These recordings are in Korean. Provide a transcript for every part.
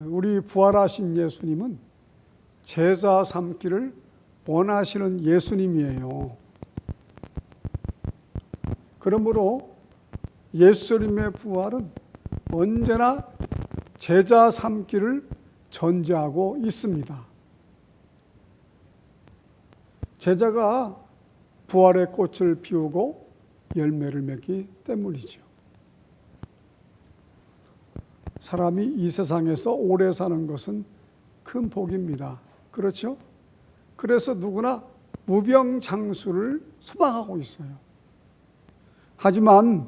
우리 부활하신 예수님은 제자 삼기를 원하시는 예수님이에요. 그러므로 예수님의 부활은 언제나 제자 삼기를 전제하고 있습니다. 제자가 부활의 꽃을 피우고 열매를 맺기 때문이죠. 사람이 이 세상에서 오래 사는 것은 큰 복입니다. 그렇죠? 그래서 누구나 무병장수를 소망하고 있어요. 하지만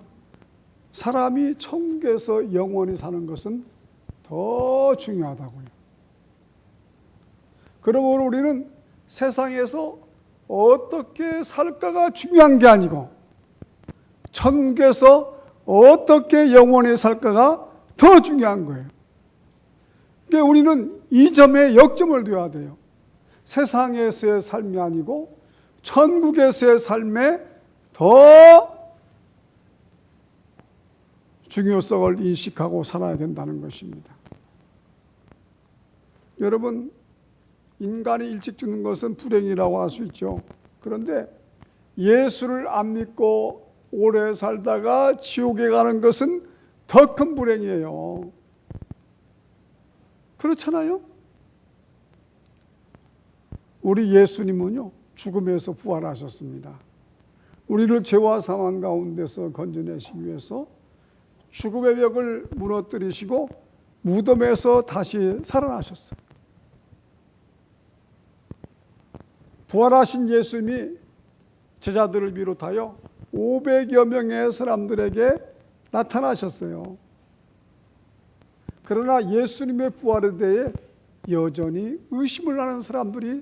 사람이 천국에서 영원히 사는 것은 더 중요하다고요. 그러므로 우리는 세상에서 어떻게 살까가 중요한 게 아니고 천국에서 어떻게 영원히 살까가 더 중요한 거예요. 그러니까 우리는 이 점에 역점을 둬야 돼요. 세상에서의 삶이 아니고 천국에서의 삶에 더 중요성을 인식하고 살아야 된다는 것입니다. 여러분, 인간이 일찍 죽는 것은 불행이라고 할 수 있죠. 그런데 예수를 안 믿고 오래 살다가 지옥에 가는 것은 더 큰 불행이에요. 그렇잖아요? 우리 예수님은요, 죽음에서 부활하셨습니다. 우리를 죄와 사망 가운데서 건져내시기 위해서 죽음의 벽을 무너뜨리시고 무덤에서 다시 살아나셨어요. 부활하신 예수님이 제자들을 비롯하여 500여 명의 사람들에게 나타나셨어요. 그러나 예수님의 부활에 대해 여전히 의심을 하는 사람들이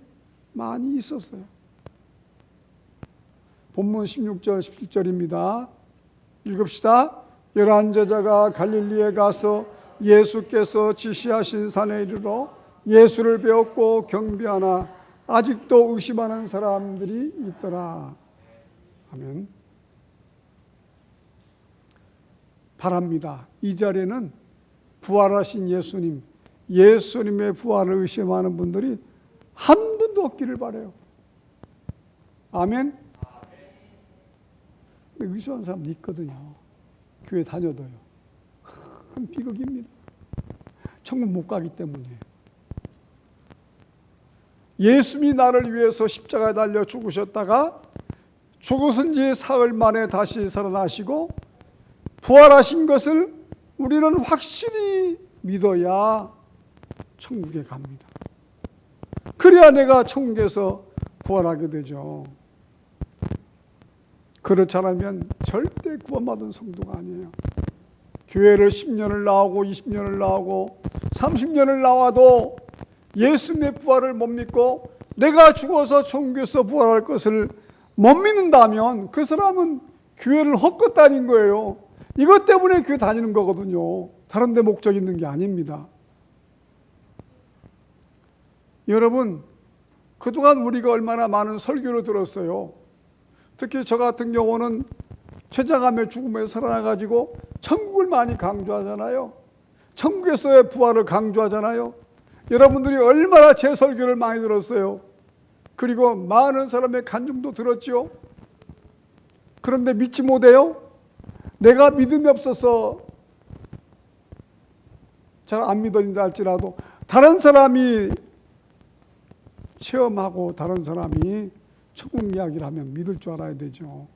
많이 있었어요. 본문 16절, 17절입니다. 읽읍시다. 11 제자가 갈릴리에 가서 예수께서 지시하신 산에 이르러 예수를 배웠고 경배하나 아직도 의심하는 사람들이 있더라. 아멘. 바랍니다. 이 자리에는 부활하신 예수님의 부활을 의심하는 분들이 한 분도 없기를 바라요. 아멘. 근데 의심하는 사람도 있거든요. 교회 다녀도요. 큰 비극입니다. 천국 못 가기 때문이에요. 예수님이 나를 위해서 십자가에 달려 죽으셨다가 죽으신 지 사흘 만에 다시 살아나시고 부활하신 것을 우리는 확실히 믿어야 천국에 갑니다. 그래야 내가 천국에서 부활하게 되죠. 그렇지 않으면 절대 구원받은 성도가 아니에요. 교회를 10년을 나오고 20년을 나오고 30년을 나와도 예수님의 부활을 못 믿고 내가 죽어서 천국에서 부활할 것을 못 믿는다면 그 사람은 교회를 헛것 다닌 거예요. 이것 때문에 교회 다니는 거거든요. 다른 데 목적이 있는 게 아닙니다. 여러분, 그동안 우리가 얼마나 많은 설교를 들었어요. 특히 저 같은 경우는 최장암의 죽음에 살아나가지고 천국을 많이 강조하잖아요. 천국에서의 부활을 강조하잖아요. 여러분들이 얼마나 제 설교를 많이 들었어요. 그리고 많은 사람의 간증도 들었죠. 그런데 믿지 못해요? 내가 믿음이 없어서 잘 안 믿어진다 할지라도 다른 사람이 체험하고 다른 사람이 천국 이야기를 하면 믿을 줄 알아야 되죠.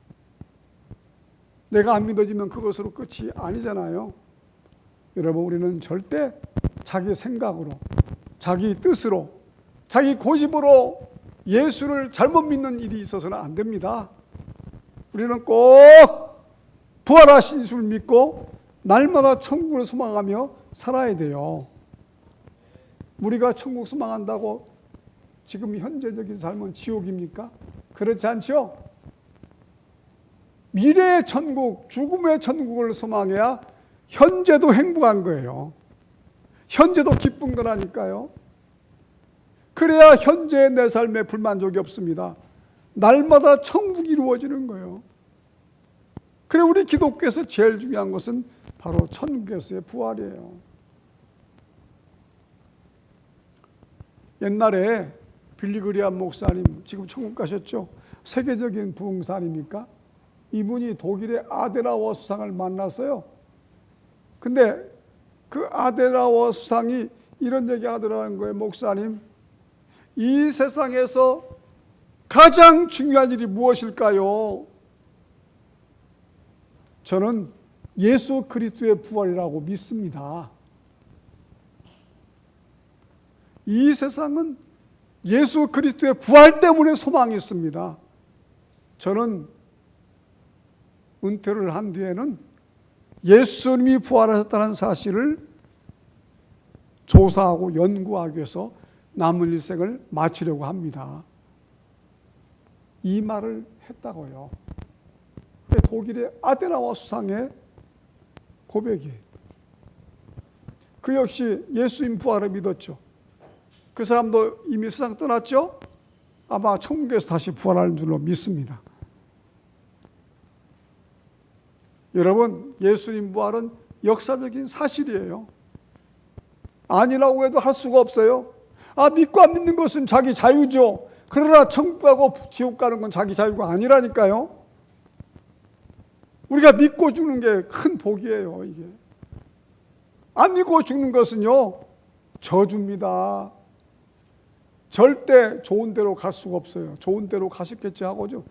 내가 안 믿어지면 그것으로 끝이 아니잖아요. 여러분, 우리는 절대 자기 생각으로, 자기 뜻으로, 자기 고집으로 예수를 잘못 믿는 일이 있어서는 안 됩니다. 우리는 꼭 부활하신 예수를 믿고 날마다 천국을 소망하며 살아야 돼요. 우리가 천국 소망한다고 지금 현재적인 삶은 지옥입니까? 그렇지 않죠? 미래의 천국, 죽음의 천국을 소망해야 현재도 행복한 거예요. 현재도 기쁜 거라니까요. 그래야 현재의 내 삶에 불만족이 없습니다. 날마다 천국이 이루어지는 거예요. 그래, 우리 기독교에서 제일 중요한 것은 바로 천국에서의 부활이에요. 옛날에 빌리그리암 목사님, 지금 천국 가셨죠? 세계적인 부흥사 아닙니까? 이분이 독일의 아데나워 수상을 만났어요. 근데 그 아데나워 수상이 이런 얘기 하더라는 거예요. 목사님, 이 세상에서 가장 중요한 일이 무엇일까요? 저는 예수 그리스도의 부활이라고 믿습니다. 이 세상은 예수 그리스도의 부활 때문에 소망이 있습니다. 저는 은퇴를 한 뒤에는 예수님이 부활하셨다는 사실을 조사하고 연구하기 위해서 남은 일생을 마치려고 합니다. 이 말을 했다고요. 독일의 아데나워 수상의 고백이에요. 그 역시 예수님 부활을 믿었죠. 그 사람도 이미 세상 떠났죠? 아마 천국에서 다시 부활하는 줄로 믿습니다. 여러분, 예수님 부활은 역사적인 사실이에요. 아니라고 해도 할 수가 없어요. 믿고 안 믿는 것은 자기 자유죠. 그러나 천국 가고 지옥 가는 건 자기 자유가 아니라니까요. 우리가 믿고 죽는 게 큰 복이에요, 이게. 안 믿고 죽는 것은요, 저주입니다. 절대 좋은 데로 갈 수가 없어요. 좋은 데로 가셨겠지 하고죠.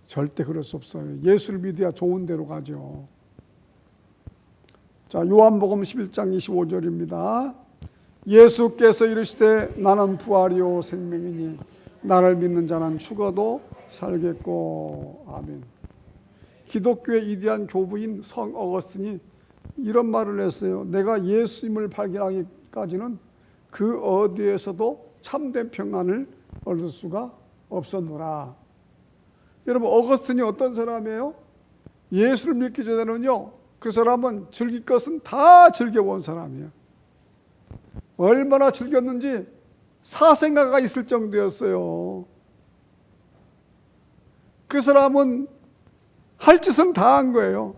절대 그럴 수 없어요. 예수를 믿어야 좋은 데로 가죠. 자, 요한복음 11장 25절입니다. 예수께서 이르시되 나는 부활이요 생명이니 나를 믿는 자는 죽어도 살겠고. 아멘. 기독교의 위대한 교부인 성 어거스틴이 이런 말을 했어요. 내가 예수님을 발견하기까지는 그 어디에서도 참된 평안을 얻을 수가 없었노라. 여러분, 어거스틴이 어떤 사람이에요? 예수를 믿기 전에는요, 그 사람은 즐길 것은 다 즐겨본 사람이에요. 얼마나 즐겼는지 사생아가 있을 정도였어요. 그 사람은 할 짓은 다 한 거예요.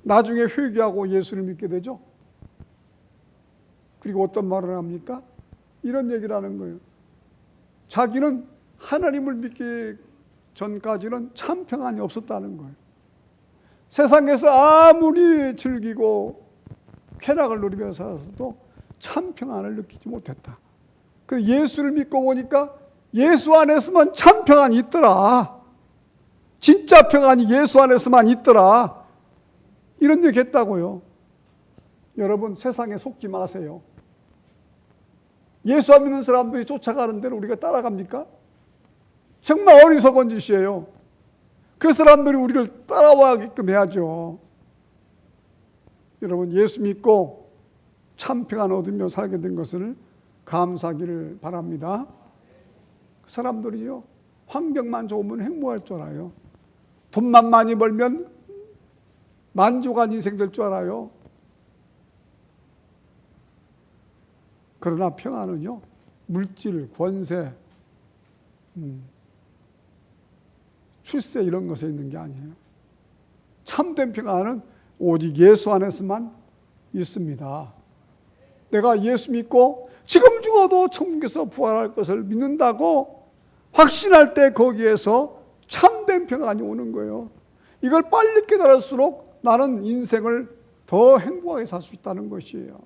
나중에 회개하고 예수를 믿게 되죠. 그리고 어떤 말을 합니까? 이런 얘기를 하는 거예요. 자기는 하나님을 믿기 전까지는 참 평안이 없었다는 거예요. 세상에서 아무리 즐기고 쾌락을 누리면서 살아서도 참 평안을 느끼지 못했다. 그래서 예수를 믿고 보니까 예수 안에서만 참 평안이 있더라. 진짜 평안이 예수 안에서만 있더라. 이런 얘기 했다고요. 여러분, 세상에 속지 마세요. 예수 안 믿는 사람들이 쫓아가는 대로 우리가 따라갑니까? 정말 어리석은 짓이에요. 그 사람들이 우리를 따라와게끔 해야죠. 여러분, 예수 믿고 참 평안 얻으며 살게 된 것을 감사하기를 바랍니다. 사람들이요, 환경만 좋으면 행복할 줄 알아요. 돈만 많이 벌면 만족한 인생 될 줄 알아요. 그러나 평안은요, 물질, 권세, 출세 이런 것에 있는 게 아니에요. 참된 평안은 오직 예수 안에서만 있습니다. 내가 예수 믿고 지금 죽어도 천국에서 부활할 것을 믿는다고 확신할 때 거기에서 참된 평안이 오는 거예요. 이걸 빨리 깨달을수록 나는 인생을 더 행복하게 살 수 있다는 것이에요.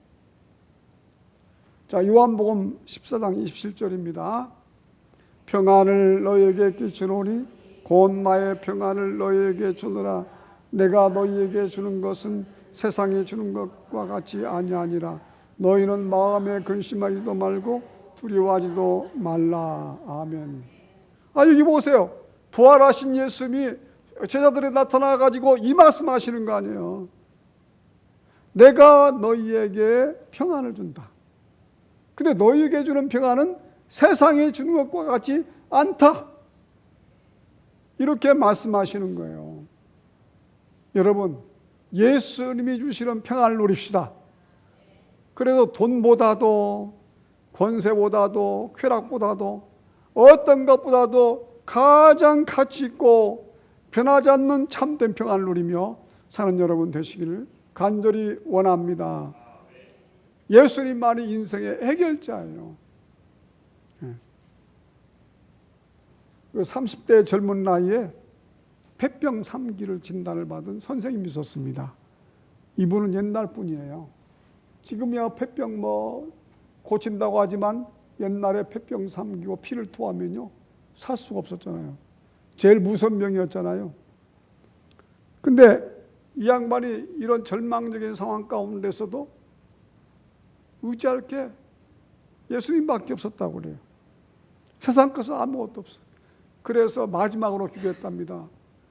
자, 요한복음 14장 27절입니다. 평안을 너희에게 끼치노니 곧 나의 평안을 너희에게 주노라. 내가 너희에게 주는 것은 세상이 주는 것과 같이 아니하니라. 너희는 마음에 근심하지도 말고 두려워하지도 말라. 아멘. 여기 보세요. 부활하신 예수님이 제자들에 나타나가지고 이 말씀 하시는 거 아니에요. 내가 너희에게 평안을 준다. 근데 너희에게 주는 평안은 세상이 주는 것과 같지 않다. 이렇게 말씀하시는 거예요. 여러분, 예수님이 주시는 평안을 누립시다. 그래도 돈보다도 권세보다도 쾌락보다도 어떤 것보다도 가장 가치 있고 변하지 않는 참된 평안을 누리며 사는 여러분 되시기를 간절히 원합니다. 예수님만이 인생의 해결자예요. 그 30대 젊은 나이에 폐병 3기를 진단을 받은 선생님이 있었습니다. 이분은 옛날 분이에요. 지금이야 폐병 고친다고 하지만 옛날에 폐병 3기고 피를 토하면요 살 수가 없었잖아요. 제일 무서운 병이었잖아요. 근데 이 양반이 이런 절망적인 상황 가운데서도 의지할 게 예수님밖에 없었다고 그래요. 세상 것은 아무것도 없어요. 그래서 마지막으로 기도했답니다.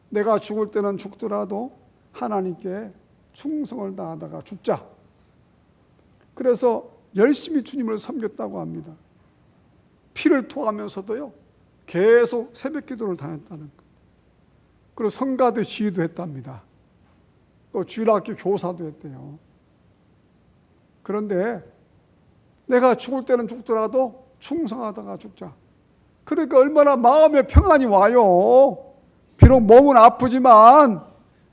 내가 죽을 때는 죽더라도 하나님께 충성을 다하다가 죽자. 그래서 열심히 주님을 섬겼다고 합니다. 피를 토하면서도요 계속 새벽 기도를 다녔다는 거예요. 그리고 성가대 지휘도 했답니다. 또 주일학교 교사도 했대요. 그런데 내가 죽을 때는 죽더라도 충성하다가 죽자. 그러니까 얼마나 마음에 평안이 와요. 비록 몸은 아프지만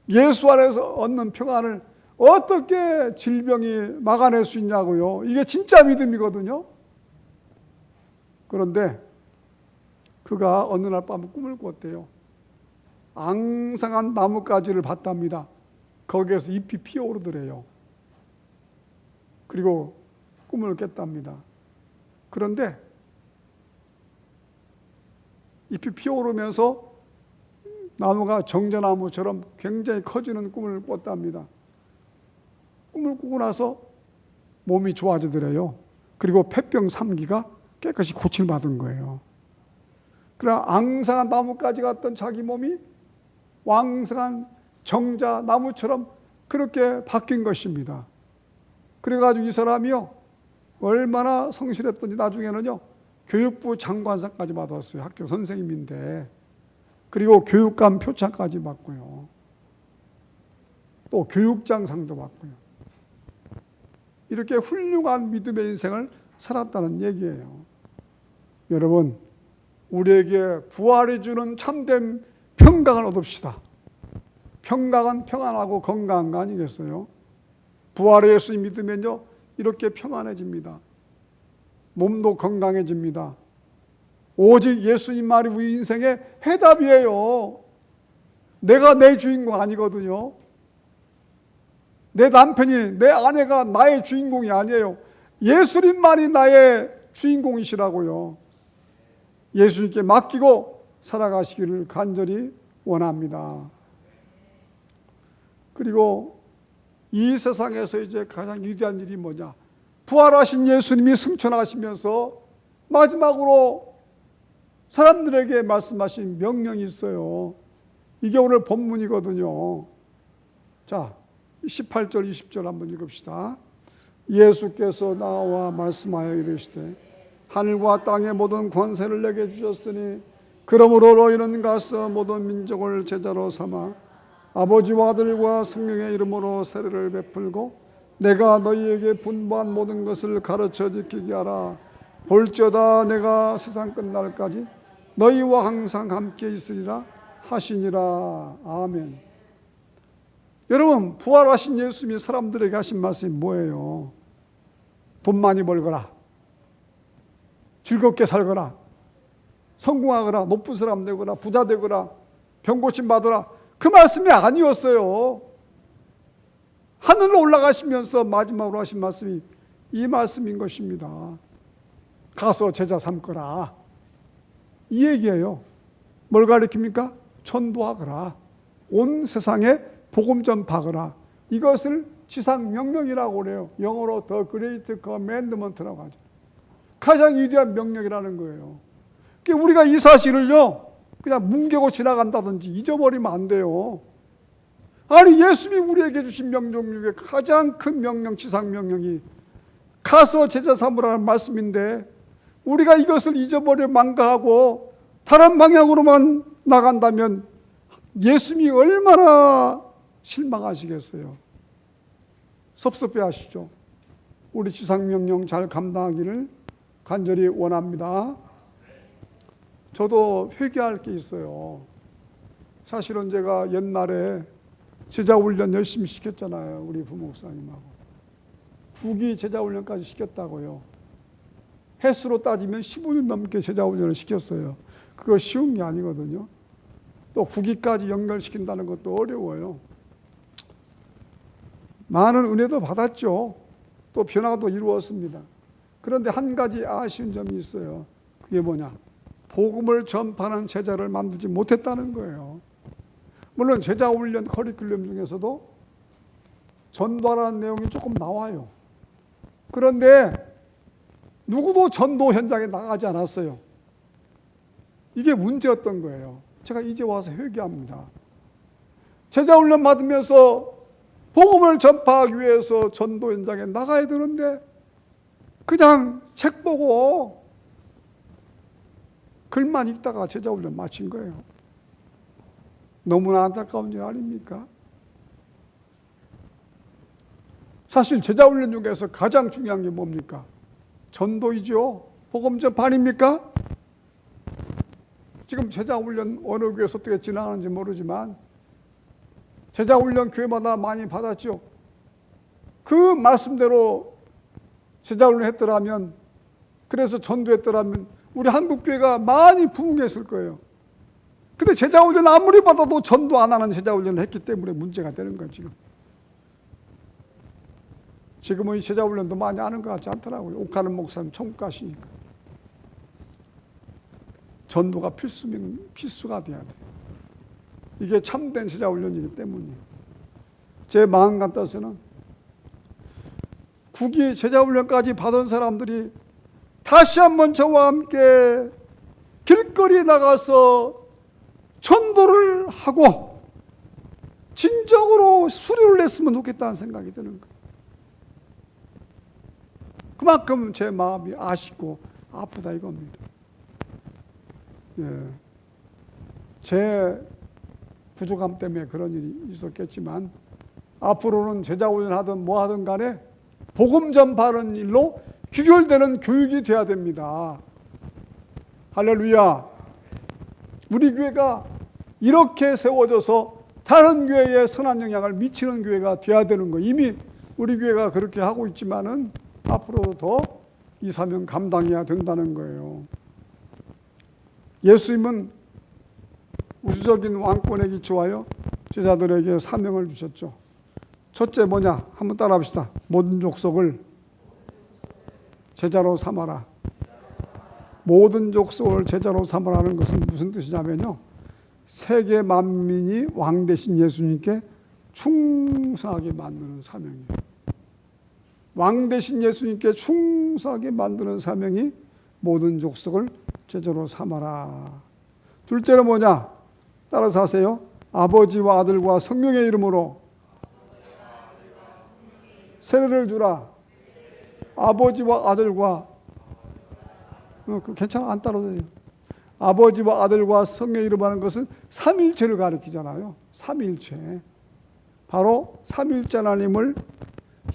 예수 안에서 얻는 평안을 어떻게 질병이 막아낼 수 있냐고요. 이게 진짜 믿음이거든요. 그런데 그가 어느 날 밤에 꿈을 꿨대요. 앙상한 나뭇가지를 봤답니다. 거기에서 잎이 피어오르더래요. 그리고 꿈을 깼답니다. 그런데 잎이 피어오르면서 나무가 정자나무처럼 굉장히 커지는 꿈을 꿨답니다. 꿈을 꾸고 나서 몸이 좋아지더래요. 그리고 폐병 3기가 깨끗이 고침을 받은 거예요. 그러나 앙상한 나무까지 갔던 자기 몸이 왕성한 정자 나무처럼 그렇게 바뀐 것입니다. 그래가지고 이 사람이요 얼마나 성실했던지 나중에는요 교육부 장관상까지 받았어요. 학교 선생님인데. 그리고 교육감 표창까지 받고요. 또 교육장상도 받고요. 이렇게 훌륭한 믿음의 인생을 살았다는 얘기예요. 여러분, 우리에게 부활이 주는 참된 평강을 얻읍시다. 평강은 평안하고 건강한 거 아니겠어요? 부활의 예수님 믿으면요 이렇게 평안해집니다. 몸도 건강해집니다. 오직 예수님 말이 우리 인생의 해답이에요. 내가 내 주인공 아니거든요. 내 남편이, 내 아내가 나의 주인공이 아니에요. 예수님만이 나의 주인공이시라고요. 예수님께 맡기고 살아가시기를 간절히 원합니다. 그리고 이 세상에서 이제 가장 위대한 일이 뭐냐? 부활하신 예수님이 승천하시면서 마지막으로 사람들에게 말씀하신 명령이 있어요. 이게 오늘 본문이거든요. 자, 18절, 20절 한번 읽읍시다. 예수께서 나와 말씀하여 이르시되 하늘과 땅의 모든 권세를 내게 주셨으니 그러므로 너희는 가서 모든 민족을 제자로 삼아 아버지와 아들과 성령의 이름으로 세례를 베풀고 내가 너희에게 분부한 모든 것을 가르쳐 지키게 하라. 볼지어다 내가 세상 끝날까지 너희와 항상 함께 있으리라 하시니라. 아멘. 여러분, 부활하신 예수님이 사람들에게 하신 말씀이 뭐예요? 돈 많이 벌거라, 즐겁게 살거라, 성공하거라, 높은 사람 되거라, 부자 되거라, 병 고침 받으라, 그 말씀이 아니었어요. 하늘로 올라가시면서 마지막으로 하신 말씀이 이 말씀인 것입니다. 가서 제자 삼거라, 이 얘기예요. 뭘 가리킵니까? 전도하거라, 온 세상에 복음 전파하거라. 이것을 지상 명령이라고 그래요. 영어로 The Great Commandment라고 하죠. 가장 위대한 명령이라는 거예요. 그러니까 우리가 이 사실을요 그냥 뭉개고 지나간다든지 잊어버리면 안 돼요. 아니, 예수님이 우리에게 주신 명령 중에 가장 큰 명령, 지상 명령이 가서 제자 삼으라는 말씀인데 우리가 이것을 잊어버려 망가하고 다른 방향으로만 나간다면 예수님이 얼마나 실망하시겠어요. 섭섭해 하시죠. 우리 지상명령 잘 감당하기를 간절히 원합니다. 저도 회개할 게 있어요. 사실은 제가 옛날에 제자훈련 열심히 시켰잖아요. 우리 부목사님하고. 9기 제자훈련까지 시켰다고요. 횟수로 따지면 15년 넘게 제자훈련을 시켰어요. 그거 쉬운 게 아니거든요. 또 후기까지 연결시킨다는 것도 어려워요. 많은 은혜도 받았죠. 또 변화도 이루었습니다. 그런데 한 가지 아쉬운 점이 있어요. 그게 뭐냐? 복음을 전파하는 제자를 만들지 못했다는 거예요. 물론 제자 훈련 커리큘럼 중에서도 전도하라는 내용이 조금 나와요. 그런데 누구도 전도 현장에 나가지 않았어요. 이게 문제였던 거예요. 제가 이제 와서 회개합니다. 제자 훈련 받으면서 복음을 전파하기 위해서 전도 현장에 나가야 되는데 그냥 책 보고 글만 읽다가 제자 훈련 마친 거예요. 너무나 안타까운 일 아닙니까? 사실 제자 훈련 중에서 가장 중요한 게 뭡니까? 전도이죠. 복음 전파 아닙니까? 지금 제자 훈련 어느 교회에서 어떻게 진행하는지 모르지만 제자 훈련 교회마다 많이 받았죠. 그 말씀대로 제자 훈련 했더라면, 그래서 전도했더라면 우리 한국 교회가 많이 부흥했을 거예요. 근데 제자 훈련 아무리 받아도 전도 안 하는 제자 훈련을 했기 때문에 문제가 되는 거예요. 지금은 이 제자 훈련도 많이 하는 것 같지 않더라고요. 옥하는 목사님 천국 가시니까. 전도가 필수가 돼야 돼요. 이게 참된 제자 훈련이기 때문이에요. 제 마음 같아서는 국위 제자 훈련까지 받은 사람들이 다시 한번 저와 함께 길거리에 나가서 전도를 하고 진정으로 수료를 냈으면 좋겠다는 생각이 드는 거예요. 그만큼 제 마음이 아쉽고 아프다 이겁니다. 예. 제 부족함 때문에 그런 일이 있었겠지만 앞으로는 제자 훈련하든 뭐 하든 간에 복음 전파하는 일로 귀결되는 교육이 돼야 됩니다. 할렐루야. 우리 교회가 이렇게 세워져서 다른 교회에 선한 영향을 미치는 교회가 돼야 되는 거예요. 이미 우리 교회가 그렇게 하고 있지만은 앞으로도 더 이 사명 감당해야 된다는 거예요. 예수님은 우주적인 왕권에 기초하여 제자들에게 사명을 주셨죠. 첫째 뭐냐? 한번 따라 합시다. 모든 족속을 제자로 삼아라. 모든 족속을 제자로 삼으라는 것은 무슨 뜻이냐면요. 세계 만민이 왕 되신 예수님께 충성하게 만드는 사명이에요. 왕 되신 예수님께 충성하게 만드는 사명이 모든 족속을 제자로 삼아라. 둘째는 뭐냐? 따라서 하세요. 아버지와 아들과 성령의 이름으로 세례를 주라. 아버지와 아들과 괜찮아, 안 따라도 돼요. 아버지와 아들과 성령의 이름 하는 것은 삼일체를 가리키잖아요. 삼일체. 바로 삼일체 하나님을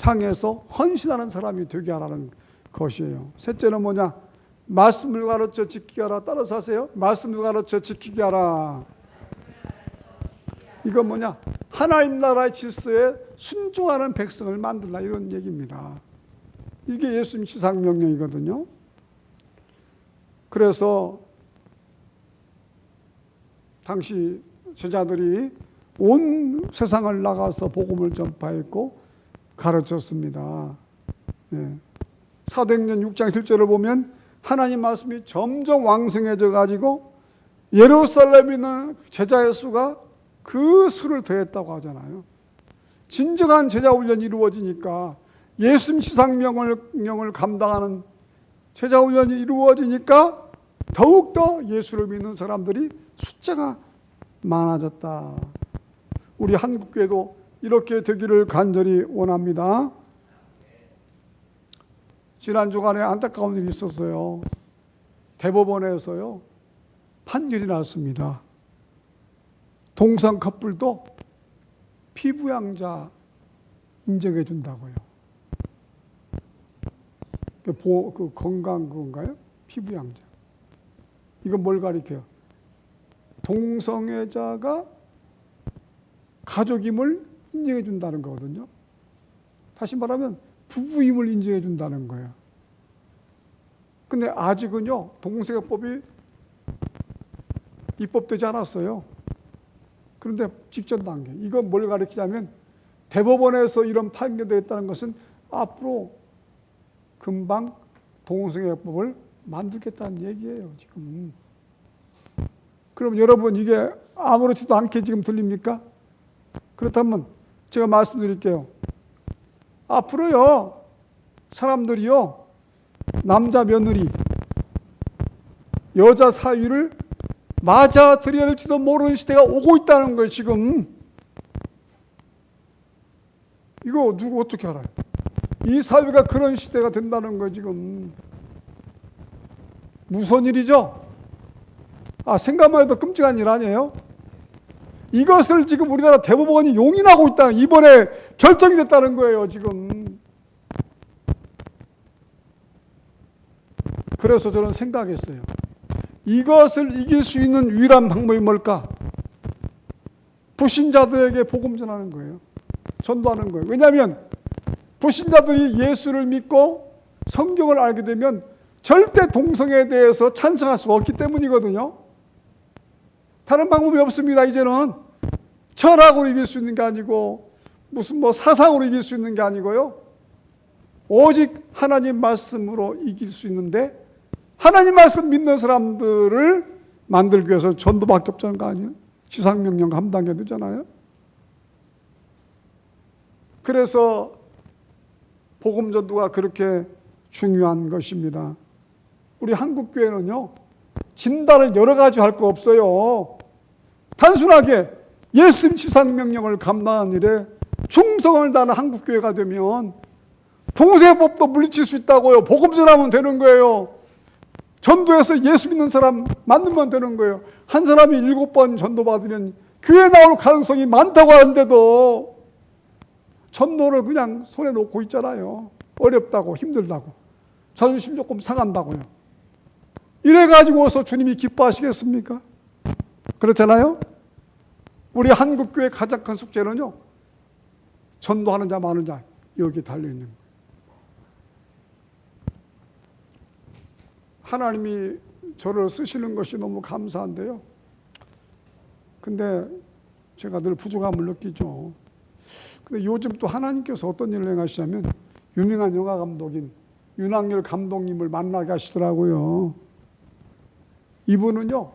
향해서 헌신하는 사람이 되게 하라는 것이에요. 셋째는 뭐냐? 말씀을 가르쳐 지키게 하라. 따라서 하세요. 말씀을 가르쳐 지키게 하라. 이건 뭐냐? 하나님 나라의 질서에 순종하는 백성을 만들라, 이런 얘기입니다. 이게 예수님 지상명령이거든요. 그래서 당시 제자들이 온 세상을 나가서 복음을 전파했고 가르쳤습니다. 예. 사도행전 6장 7절을 보면 하나님 말씀이 점점 왕성해져 가지고 예루살렘에 있는 제자의 수가 그 수를 더했다고 하잖아요. 진정한 제자 훈련이 이루어지니까, 예수님 지상명령을 감당하는 제자 훈련이 이루어지니까 더욱더 예수를 믿는 사람들이 숫자가 많아졌다. 우리 한국교회도 이렇게 되기를 간절히 원합니다. 지난 주간에 안타까운 일이 있었어요. 대법원에서요, 판결이 났습니다. 동성 커플도 피부양자 인정해 준다고요. 그 건강 그건가요? 피부양자. 이건 뭘 가리켜요? 동성애자가 가족임을 인정해 준다는 거거든요. 다시 말하면 부부임을 인정해 준다는 거예요. 근데 아직은요, 동성애법이 입법되지 않았어요. 그런데 직전 단계. 이건 뭘 가리키냐면 대법원에서 이런 판결이 됐다는 것은 앞으로 금방 동성애법을 만들겠다는 얘기예요, 지금. 그럼 여러분 이게 아무렇지도 않게 지금 들립니까? 그렇다면 제가 말씀드릴게요. 앞으로요, 사람들이요, 남자 며느리, 여자 사위를 맞아들여야 될지도 모르는 시대가 오고 있다는 거예요, 지금. 이거 누구 어떻게 알아요? 이 사회가 그런 시대가 된다는 거예요, 지금. 무서운 일이죠? 생각만 해도 끔찍한 일 아니에요? 이것을 지금 우리나라 대법원이 용인하고 있다. 이번에 결정이 됐다는 거예요, 지금. 그래서 저는 생각했어요. 이것을 이길 수 있는 유일한 방법이 뭘까? 불신자들에게 복음 전하는 거예요. 전도하는 거예요. 왜냐하면 불신자들이 예수를 믿고 성경을 알게 되면 절대 동성애에 대해서 찬성할 수가 없기 때문이거든요. 다른 방법이 없습니다. 이제는 철학으로 이길 수 있는 게 아니고 무슨 사상으로 이길 수 있는 게 아니고요. 오직 하나님 말씀으로 이길 수 있는데 하나님 말씀 믿는 사람들을 만들기 위해서 전도밖에 없다는 거 아니에요? 지상명령 감당해야 되잖아요. 그래서 복음 전도가 그렇게 중요한 것입니다. 우리 한국교회는요, 진단을 여러 가지 할 거 없어요. 단순하게 예수님 지상명령을 감당하는 일에 충성을 다하는 한국교회가 되면 동성애법도 물리칠 수 있다고요. 복음 전하면 되는 거예요. 전도해서 예수 믿는 사람 만들면 되는 거예요. 한 사람이 7번 전도받으면 교회 나올 가능성이 많다고 하는데도 전도를 그냥 손에 놓고 있잖아요. 어렵다고, 힘들다고, 자존심 조금 상한다고요. 이래가지고서 주님이 기뻐하시겠습니까? 그렇잖아요? 우리 한국교회 가장 큰 숙제는요, 전도하는 자 많은 자 여기에 달려있는 거예요. 하나님이 저를 쓰시는 것이 너무 감사한데요. 근데 제가 늘 부족함을 느끼죠. 근데 요즘 또 하나님께서 어떤 일을 행하시냐면 유명한 영화 감독인 윤학열 감독님을 만나게 하시더라고요. 이분은요,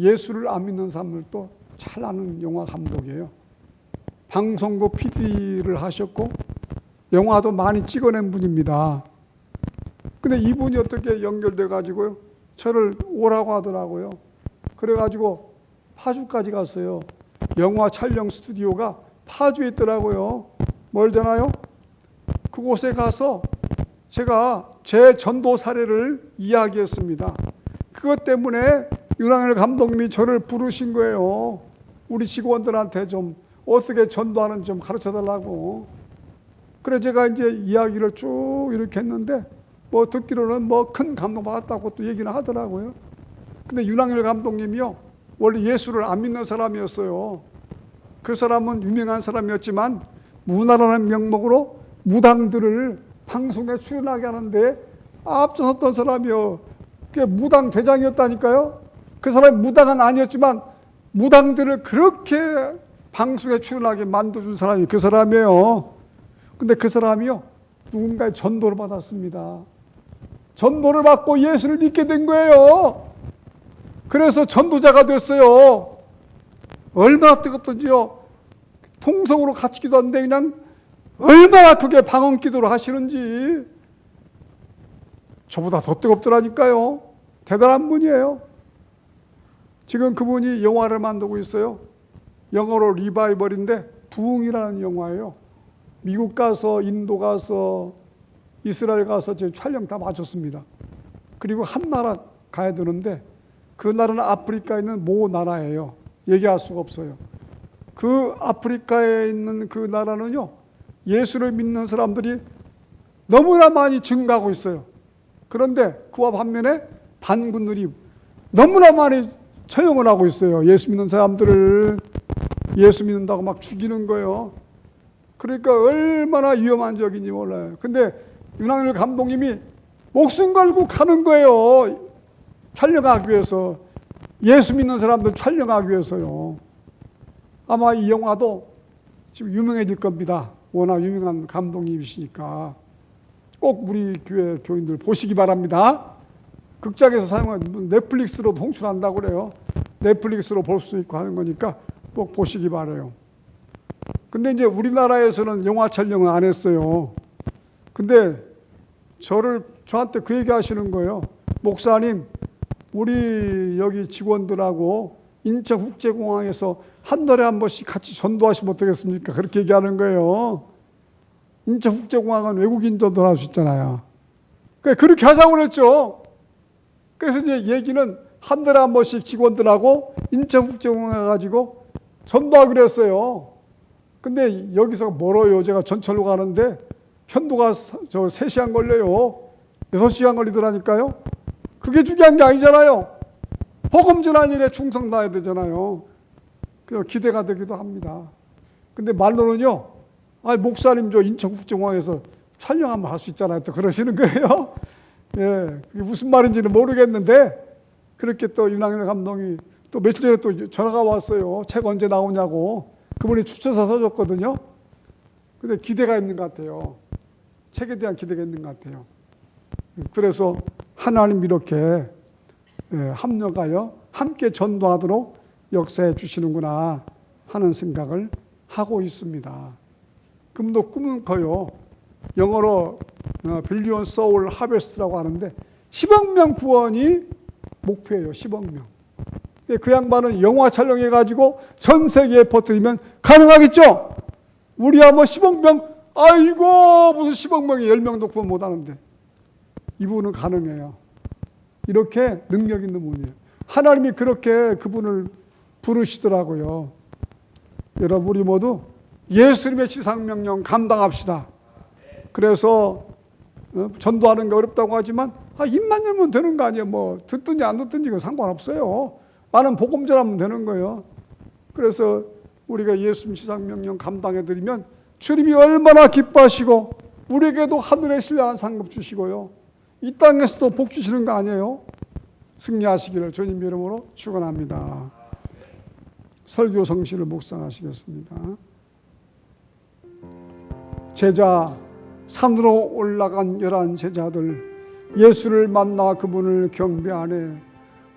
예수를 안 믿는 사람을 또 잘 아는 영화 감독이에요. 방송국 PD를 하셨고 영화도 많이 찍어낸 분입니다. 근데 이분이 어떻게 연결돼 가지고요, 저를 오라고 하더라고요. 그래가지고 파주까지 갔어요. 영화 촬영 스튜디오가 파주에 있더라고요. 멀잖아요. 그곳에 가서 제가 제 전도 사례를 이야기했습니다. 그것 때문에 윤학열 감독님이 저를 부르신 거예요. 우리 직원들한테 좀 어떻게 전도하는지 좀 가르쳐 달라고. 그래 제가 이제 이야기를 쭉 이렇게 했는데 듣기로는 큰 감동 받았다고 또 얘기는 하더라고요. 근데 윤학열 감독님이요, 원래 예수를 안 믿는 사람이었어요. 그 사람은 유명한 사람이었지만 문화라는 명목으로 무당들을 방송에 출연하게 하는데 앞서섰던 사람이요. 그게 무당 대장이었다니까요. 그 사람이 무당은 아니었지만 무당들을 그렇게 방송에 출연하게 만들어준 사람이 그 사람이에요. 근데 그 사람이요, 누군가의 전도를 받았습니다. 전도를 받고 예수를 믿게 된 거예요. 그래서 전도자가 됐어요. 얼마나 뜨겁던지요. 통성으로 같이 기도하는데 그냥 얼마나 크게 방언 기도를 하시는지 저보다 더 뜨겁더라니까요. 대단한 분이에요. 지금 그분이 영화를 만들고 있어요. 영어로 리바이벌인데 부흥이라는 영화예요. 미국 가서 인도 가서 이스라엘 가서 지금 촬영 다 마쳤습니다. 그리고 한 나라 가야 되는데 그 나라는 아프리카에 있는 모 나라예요. 얘기할 수가 없어요. 그 아프리카에 있는 그 나라는요, 예수를 믿는 사람들이 너무나 많이 증가하고 있어요. 그런데 그와 반면에 반군들이 너무나 많이 처형을 하고 있어요. 예수 믿는 사람들을 예수 믿는다고 막 죽이는 거예요. 그러니까 얼마나 위험한 적인지 몰라요. 근데 윤학열 감독님이 목숨 걸고 가는 거예요. 촬영하기 위해서. 예수 믿는 사람들 촬영하기 위해서요. 아마 이 영화도 지금 유명해질 겁니다. 워낙 유명한 감독님이시니까 꼭 우리 교회 교인들 보시기 바랍니다. 극장에서 사용한 넷플릭스로 송출한다고 그래요. 넷플릭스로 볼 수 있고 하는 거니까 꼭 보시기 바라요. 근데 이제 우리나라에서는 영화 촬영을 안 했어요. 근데 저한테 그 얘기 하시는 거예요. 목사님, 우리 여기 직원들하고 인천국제공항에서 한 달에 한 번씩 같이 전도하시면 어떻겠습니까? 그렇게 얘기하는 거예요. 인천국제공항은 외국인 전도를 할 수 있잖아요. 그렇게 하자고 그랬죠. 그래서 이제 얘기는 한 달에 한 번씩 직원들하고 인천국제공항에 가가지고 전도하기로 했어요. 근데 여기서 멀어요. 제가 전철로 가는데 편도가 3시간 걸려요. 6시간 걸리더라니까요. 그게 중요한 게 아니잖아요. 복음 전한 일에 충성 다해야 되잖아요. 그래서 기대가 되기도 합니다. 근데 말로는요, 목사님 저 인천국제공항에서 촬영 한번 할 수 있잖아요. 또 그러시는 거예요. 예, 그게 무슨 말인지는 모르겠는데 그렇게 또 윤학열 감독이 또 며칠 전에 또 전화가 왔어요. 책 언제 나오냐고. 그분이 추천서 써줬거든요. 근데 기대가 있는 것 같아요. 책에 대한 기대가 있는 것 같아요. 그래서 하나님 이렇게 합력하여 함께 전도하도록 역사해 주시는구나 하는 생각을 하고 있습니다. 그분도 꿈은 커요. 영어로 빌리언 소울 하베스트라고 하는데 10억 명 구원이 목표예요. 10억 명. 그 양반은 영화 촬영해가지고 전 세계에 퍼뜨리면 가능하겠죠? 우리야 뭐 10억 명, 아이고 무슨 10억 명이 10명도 구원 못하는데 이분은 가능해요. 이렇게 능력 있는 분이에요. 하나님이 그렇게 그분을 부르시더라고요. 여러분 우리 모두 예수님의 지상명령 감당합시다. 그래서 전도하는 게 어렵다고 하지만 입만 열면 되는 거 아니에요. 뭐 듣든지 안 듣든지 그건 상관없어요. 나는 복음 전하면 되는 거예요. 그래서 우리가 예수님 지상명령 감당해드리면 주님이 얼마나 기뻐하시고 우리에게도 하늘의 신령한 상급 주시고요. 이 땅에서도 복 주시는 거 아니에요? 승리하시기를 주님 이름으로 축원합니다. 설교 성실을 묵상하시겠습니다. 제자 산으로 올라간 11 제자들 예수를 만나 그분을 경배하네.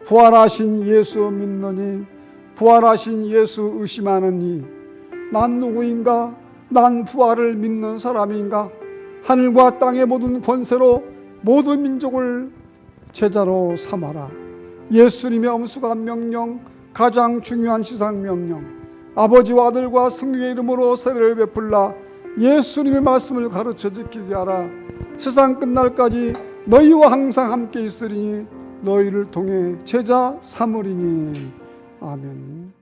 부활하신 예수 믿느니 부활하신 예수 의심하느니 난 누구인가? 난 부활을 믿는 사람인가? 하늘과 땅의 모든 권세로 모든 민족을 제자로 삼아라. 예수님의 엄숙한 명령, 가장 중요한 지상명령, 아버지와 아들과 성령의 이름으로 세례를 베풀라. 예수님의 말씀을 가르쳐 지키게 하라. 세상 끝날까지 너희와 항상 함께 있으리니 너희를 통해 제자 삼으리니. 아멘.